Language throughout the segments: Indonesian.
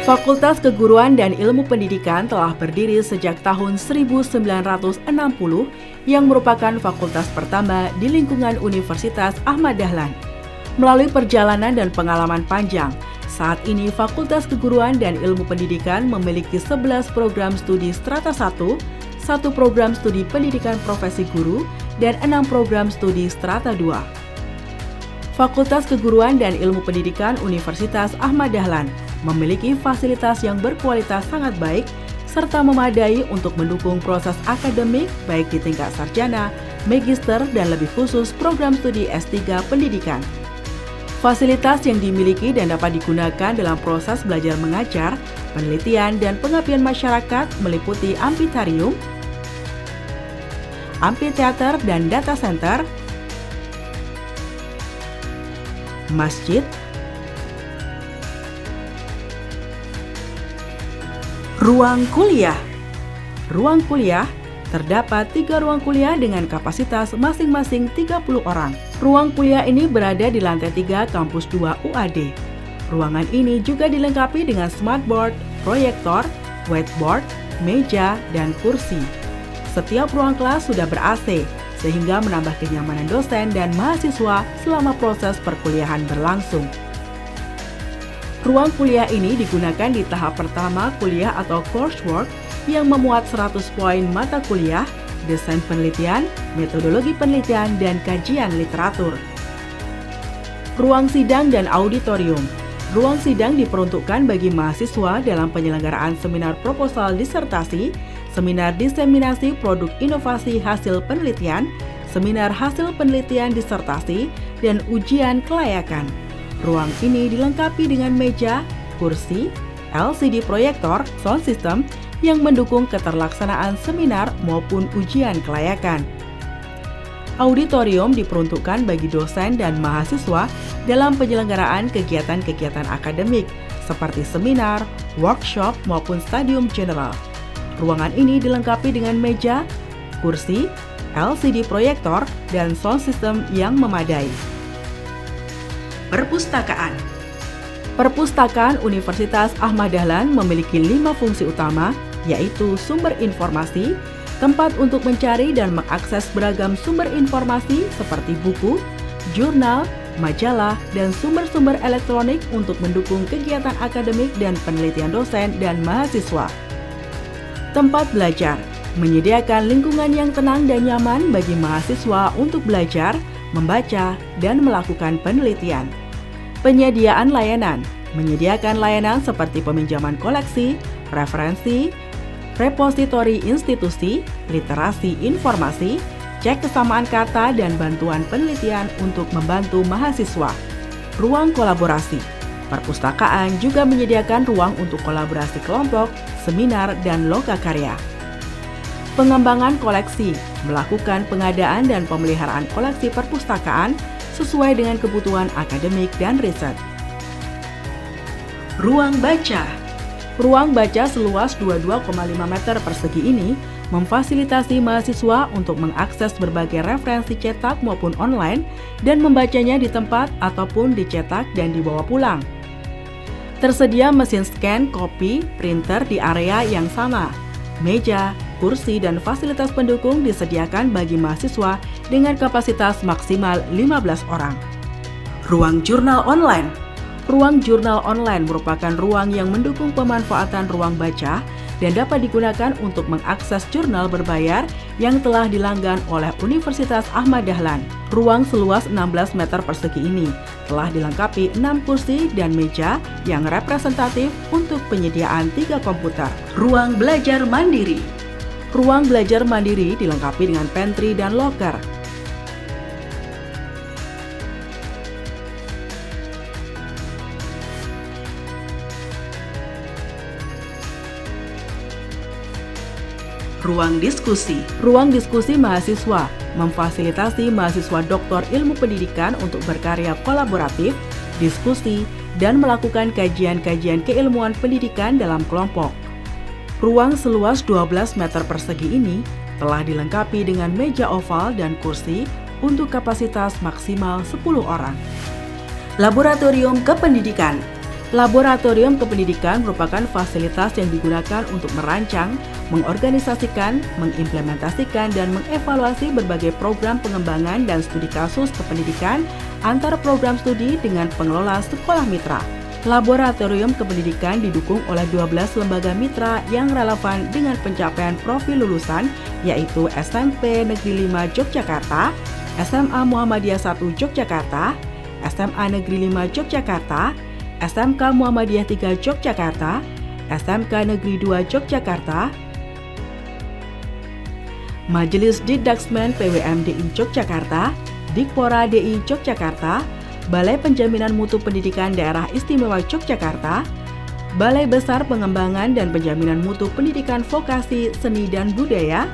Fakultas Keguruan dan Ilmu Pendidikan telah berdiri sejak tahun 1960 yang merupakan fakultas pertama di lingkungan Universitas Ahmad Dahlan. Melalui perjalanan dan pengalaman panjang, saat ini Fakultas Keguruan dan Ilmu Pendidikan memiliki 11 program studi strata 1, 1 program studi pendidikan profesi guru, dan 6 program studi strata 2. Fakultas Keguruan dan Ilmu Pendidikan Universitas Ahmad Dahlan memiliki fasilitas yang berkualitas sangat baik serta memadai untuk mendukung proses akademik baik di tingkat sarjana, magister, dan lebih khusus program studi S3 pendidikan. Fasilitas yang dimiliki dan dapat digunakan dalam proses belajar mengajar, penelitian, dan pengabdian masyarakat meliputi amphitheater, amphitheater dan data center, masjid, ruang kuliah. Ruang kuliah terdapat 3 ruang kuliah dengan kapasitas masing-masing 30 orang. Ruang kuliah ini berada di lantai 3 kampus 2 UAD. Ruangan ini juga dilengkapi dengan smartboard, proyektor, whiteboard, meja, dan kursi. Setiap ruang kelas sudah ber-AC, sehingga menambah kenyamanan dosen dan mahasiswa selama proses perkuliahan berlangsung. Ruang kuliah ini digunakan di tahap pertama kuliah atau coursework yang memuat 100 poin mata kuliah, desain penelitian, metodologi penelitian, dan kajian literatur. Ruang sidang dan auditorium. Ruang sidang diperuntukkan bagi mahasiswa dalam penyelenggaraan seminar proposal disertasi, seminar diseminasi produk inovasi hasil penelitian, seminar hasil penelitian disertasi, dan ujian kelayakan. Ruang ini dilengkapi dengan meja, kursi, LCD proyektor, sound system yang mendukung keterlaksanaan seminar maupun ujian kelayakan. Auditorium diperuntukkan bagi dosen dan mahasiswa dalam penyelenggaraan kegiatan-kegiatan akademik seperti seminar, workshop, maupun stadium general. Ruangan ini dilengkapi dengan meja, kursi, LCD proyektor, dan sound system yang memadai. Perpustakaan. Perpustakaan Universitas Ahmad Dahlan memiliki 5 fungsi utama, yaitu sumber informasi, tempat untuk mencari dan mengakses beragam sumber informasi seperti buku, jurnal, majalah, dan sumber-sumber elektronik untuk mendukung kegiatan akademik dan penelitian dosen dan mahasiswa. Tempat belajar, menyediakan lingkungan yang tenang dan nyaman bagi mahasiswa untuk belajar, membaca, dan melakukan penelitian. Penyediaan layanan, menyediakan layanan seperti peminjaman koleksi, referensi, repositori institusi, literasi informasi, cek kesamaan kata, dan bantuan penelitian untuk membantu mahasiswa. Ruang kolaborasi. Perpustakaan juga menyediakan ruang untuk kolaborasi kelompok, seminar, dan lokakarya. Pengembangan koleksi, melakukan pengadaan dan pemeliharaan koleksi perpustakaan sesuai dengan kebutuhan akademik dan riset. Ruang baca. Ruang baca seluas 22,5 meter persegi ini memfasilitasi mahasiswa untuk mengakses berbagai referensi cetak maupun online dan membacanya di tempat ataupun dicetak dan dibawa pulang. Tersedia mesin scan, kopi, printer di area yang sama. Meja, kursi, dan fasilitas pendukung disediakan bagi mahasiswa dengan kapasitas maksimal 15 orang. Ruang jurnal online. Ruang jurnal online merupakan ruang yang mendukung pemanfaatan ruang baca dan dapat digunakan untuk mengakses jurnal berbayar yang telah dilanggan oleh Universitas Ahmad Dahlan. Ruang seluas 16 meter persegi ini telah dilengkapi 6 kursi dan meja yang representatif untuk penyediaan 3 komputer. Ruang belajar mandiri. Ruang belajar mandiri dilengkapi dengan pantry dan loker. Ruang diskusi. Ruang diskusi mahasiswa memfasilitasi mahasiswa doktor ilmu pendidikan untuk berkarya kolaboratif, diskusi, dan melakukan kajian-kajian keilmuan pendidikan dalam kelompok. Ruang seluas 12 meter persegi ini telah dilengkapi dengan meja oval dan kursi untuk kapasitas maksimal 10 orang. Laboratorium Kependidikan. Laboratorium Kependidikan merupakan fasilitas yang digunakan untuk merancang, mengorganisasikan, mengimplementasikan, dan mengevaluasi berbagai program pengembangan dan studi kasus kependidikan antar program studi dengan pengelola sekolah mitra. Laboratorium Kependidikan didukung oleh 12 lembaga mitra yang relevan dengan pencapaian profil lulusan, yaitu SMP Negeri 5 Yogyakarta, SMA Muhammadiyah 1 Yogyakarta, SMA Negeri 5 Yogyakarta, SMK Muhammadiyah 3 Yogyakarta, SMK Negeri 2 Yogyakarta, Majelis Didaksmen PWM DI Yogyakarta, Dikpora DI Yogyakarta, Balai Penjaminan Mutu Pendidikan Daerah Istimewa Yogyakarta, Balai Besar Pengembangan dan Penjaminan Mutu Pendidikan Vokasi, Seni dan Budaya.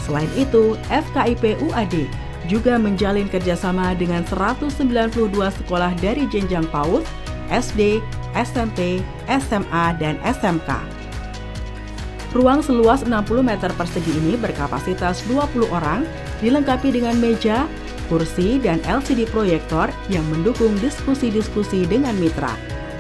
Selain itu, FKIP UAD juga menjalin kerjasama dengan 192 sekolah dari jenjang PAUD, SD, SMP, SMA, dan SMK. Ruang seluas 60 meter persegi ini berkapasitas 20 orang, dilengkapi dengan meja, kursi, dan LCD proyektor yang mendukung diskusi-diskusi dengan mitra.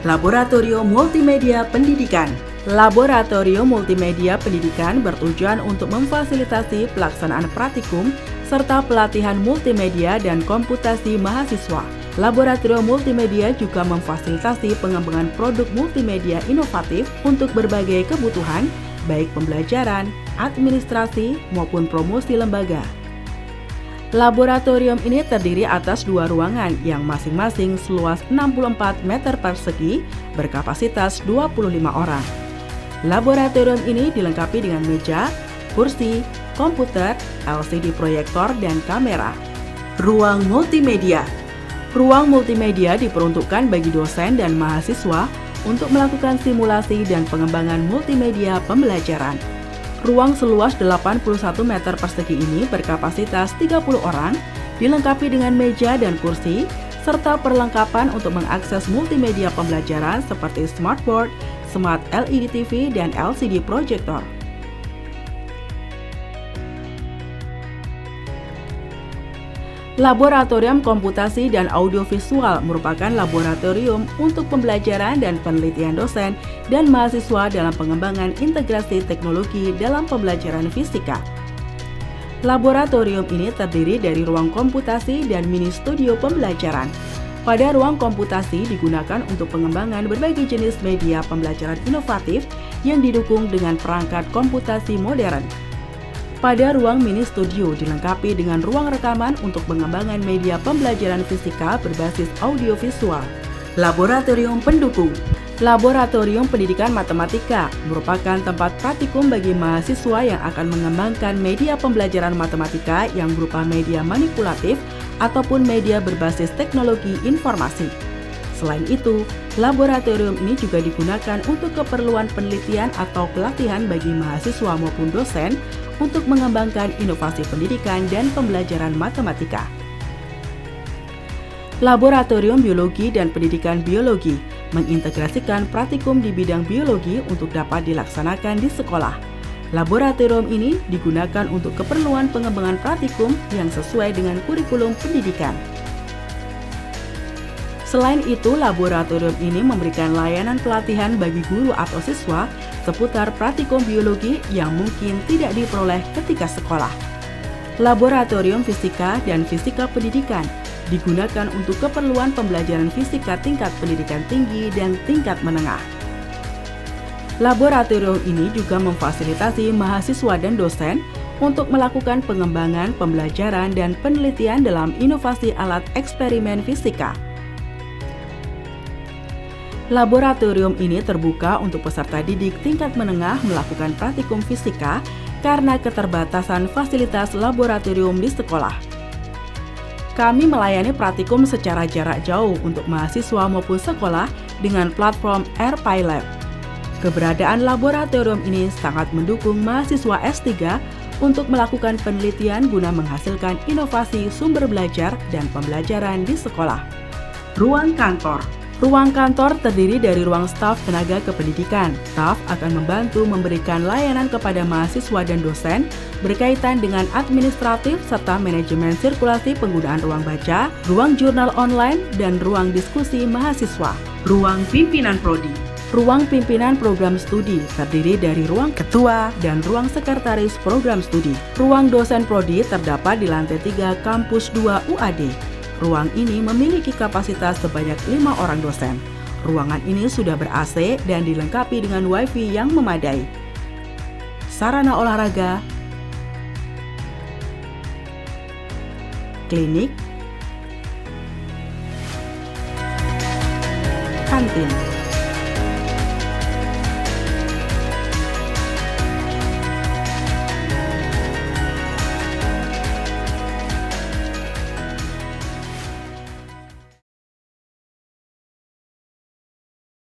Laboratorium Multimedia Pendidikan. Laboratorium Multimedia Pendidikan bertujuan untuk memfasilitasi pelaksanaan praktikum serta pelatihan multimedia dan komputasi mahasiswa. Laboratorium Multimedia juga memfasilitasi pengembangan produk multimedia inovatif untuk berbagai kebutuhan, baik pembelajaran, administrasi, maupun promosi lembaga. Laboratorium ini terdiri atas 2 ruangan yang masing-masing seluas 64 meter persegi berkapasitas 25 orang. Laboratorium ini dilengkapi dengan meja, kursi, komputer, LCD proyektor, dan kamera. Ruang multimedia. Ruang multimedia diperuntukkan bagi dosen dan mahasiswa untuk melakukan simulasi dan pengembangan multimedia pembelajaran. Ruang seluas 81 meter persegi ini berkapasitas 30 orang, dilengkapi dengan meja dan kursi, serta perlengkapan untuk mengakses multimedia pembelajaran seperti smartboard, smart LED TV, dan LCD proyektor. Laboratorium Komputasi dan Audiovisual merupakan laboratorium untuk pembelajaran dan penelitian dosen dan mahasiswa dalam pengembangan integrasi teknologi dalam pembelajaran fisika. Laboratorium ini terdiri dari ruang komputasi dan mini studio pembelajaran. Pada ruang komputasi digunakan untuk pengembangan berbagai jenis media pembelajaran inovatif yang didukung dengan perangkat komputasi modern. Pada ruang mini studio dilengkapi dengan ruang rekaman untuk pengembangan media pembelajaran fisika berbasis audiovisual. Laboratorium pendukung. Laboratorium Pendidikan Matematika merupakan tempat praktikum bagi mahasiswa yang akan mengembangkan media pembelajaran matematika yang berupa media manipulatif ataupun media berbasis teknologi informasi. Selain itu, laboratorium ini juga digunakan untuk keperluan penelitian atau pelatihan bagi mahasiswa maupun dosen untuk mengembangkan inovasi pendidikan dan pembelajaran matematika. Laboratorium Biologi dan Pendidikan Biologi mengintegrasikan praktikum di bidang biologi untuk dapat dilaksanakan di sekolah. Laboratorium ini digunakan untuk keperluan pengembangan praktikum yang sesuai dengan kurikulum pendidikan. Selain itu, laboratorium ini memberikan layanan pelatihan bagi guru atau siswa seputar praktikum biologi yang mungkin tidak diperoleh ketika sekolah. Laboratorium Fisika dan Fisika Pendidikan digunakan untuk keperluan pembelajaran fisika tingkat pendidikan tinggi dan tingkat menengah. Laboratorium ini juga memfasilitasi mahasiswa dan dosen untuk melakukan pengembangan, pembelajaran, dan penelitian dalam inovasi alat eksperimen fisika. Laboratorium ini terbuka untuk peserta didik tingkat menengah melakukan praktikum fisika karena keterbatasan fasilitas laboratorium di sekolah. Kami melayani praktikum secara jarak jauh untuk mahasiswa maupun sekolah dengan platform AirPilot. Keberadaan laboratorium ini sangat mendukung mahasiswa S3 untuk melakukan penelitian guna menghasilkan inovasi sumber belajar dan pembelajaran di sekolah. Ruang kantor. Ruang kantor terdiri dari ruang staf tenaga kependidikan. Staf akan membantu memberikan layanan kepada mahasiswa dan dosen berkaitan dengan administratif serta manajemen sirkulasi penggunaan ruang baca, ruang jurnal online, dan ruang diskusi mahasiswa. Ruang pimpinan prodi. Ruang pimpinan program studi terdiri dari ruang ketua dan ruang sekretaris program studi. Ruang dosen prodi terdapat di lantai 3 kampus 2 UAD. Ruang ini memiliki kapasitas sebanyak 5 orang dosen. Ruangan ini sudah ber-AC dan dilengkapi dengan WiFi yang memadai. Sarana olahraga, klinik, kantin.